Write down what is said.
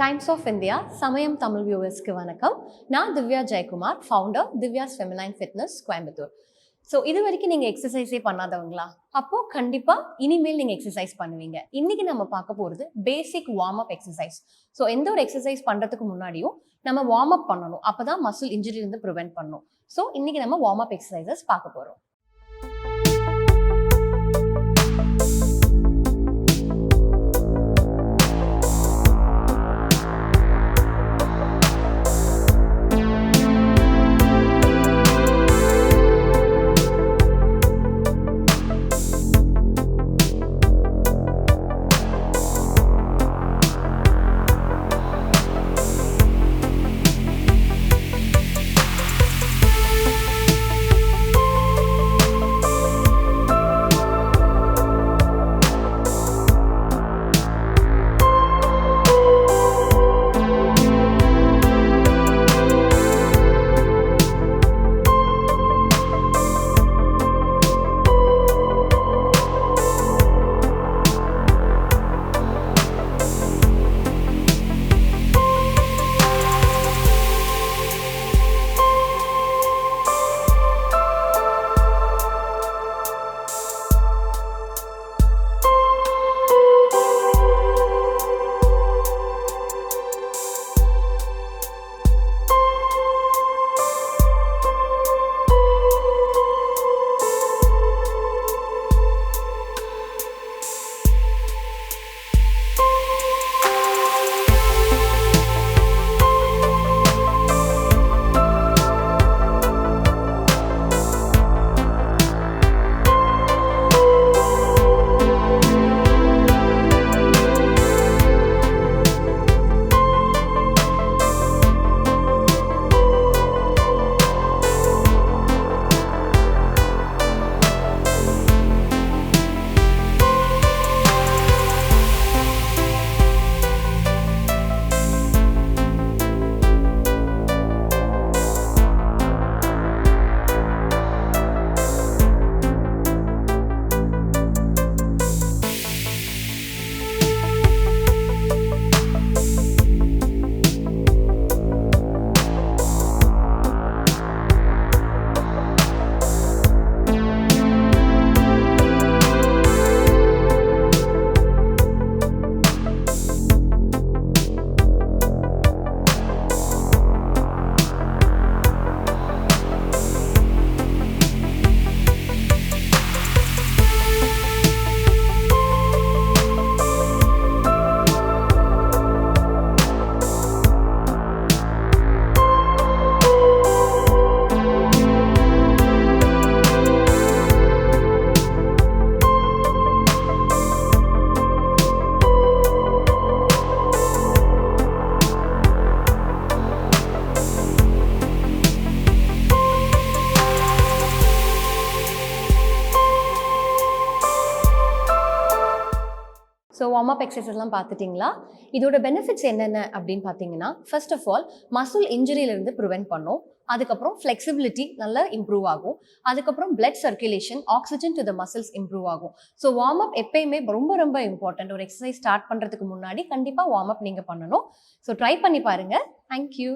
Times of India சமயம் தமிழ் வியூவர்ஸ்க்கு வணக்கம். நான் Divya Jayakumar, founder Divya's feminine fitness Coimbatore. So இது வரைக்கும் நீங்கள் எக்ஸசைஸே பண்ணாதவங்களா? அப்போது கண்டிப்பாக இனிமேல் நீங்கள் எக்ஸசைஸ் பண்ணுவீங்க. இன்றைக்கி நம்ம பார்க்க போகிறது பேசிக் வார்ம் அப் எக்ஸசைஸ். ஸோ எந்த ஒரு எக்ஸசைஸ் பண்ணுறதுக்கு முன்னாடியும் நம்ம வார்ம் அப் பண்ணணும். அப்போ தான் மசில் இன்ஜுரியிலிருந்து ப்ரிவென்ட் பண்ணணும். ஸோ இன்றைக்கி நம்ம வார்ம் அப் எக்ஸசைசஸ் பார்க்க போகிறோம். ஸோ வார்ம் அப் எக்ஸசைஸ்லாம் பார்த்துட்டிங்களா? இதோட பெனிஃபிட்ஸ் என்னென்ன அப்படின்னு பார்த்தீங்கன்னா, ஃபர்ஸ்ட் ஆஃப் ஆல் மசில் இன்ஜுரியிலேருந்து ப்ரிவென்ட் பண்ணும். அதுக்கப்புறம் ஃப்ளெக்சிபிலிட்டி நல்லா இம்ப்ரூவ் ஆகும். அதுக்கப்புறம் blood circulation, oxygen to the muscles improve ஆகும். ஸோ வார்ம் அப் எப்பயுமே ரொம்ப ரொம்ப இம்பார்ட்டன்ட். ஒரு எக்ஸசைஸ் ஸ்டார்ட் பண்ணுறதுக்கு முன்னாடி கண்டிப்பாக வார்ம் அப் நீங்கள் பண்ணணும். ஸோ ட்ரை பண்ணி பாருங்கள். தேங்க்யூ.